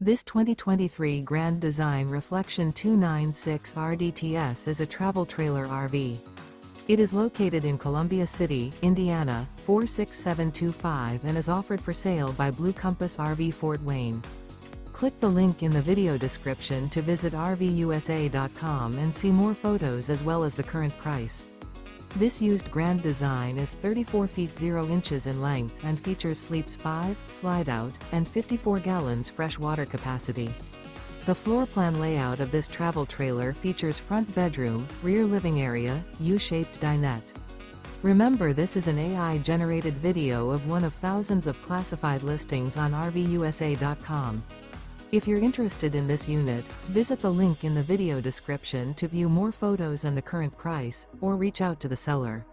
This 2023 Grand Design Reflection 296 RDTS is a travel trailer RV. It is located in Columbia City, Indiana, 46725 and is offered for sale by Blue Compass RV Fort Wayne. Click the link in the video description to visit RVUSA.com and see more photos as well as the current price. This used Grand Design is 34 feet 0 inches in length and features sleeps 5, slide-out, and 54 gallons fresh water capacity. The floor plan layout of this travel trailer features front bedroom, rear living area, U-shaped dinette. Remember, this is an AI-generated video of one of thousands of classified listings on RVUSA.com. If you're interested in this unit, visit the link in the video description to view more photos and the current price, or reach out to the seller.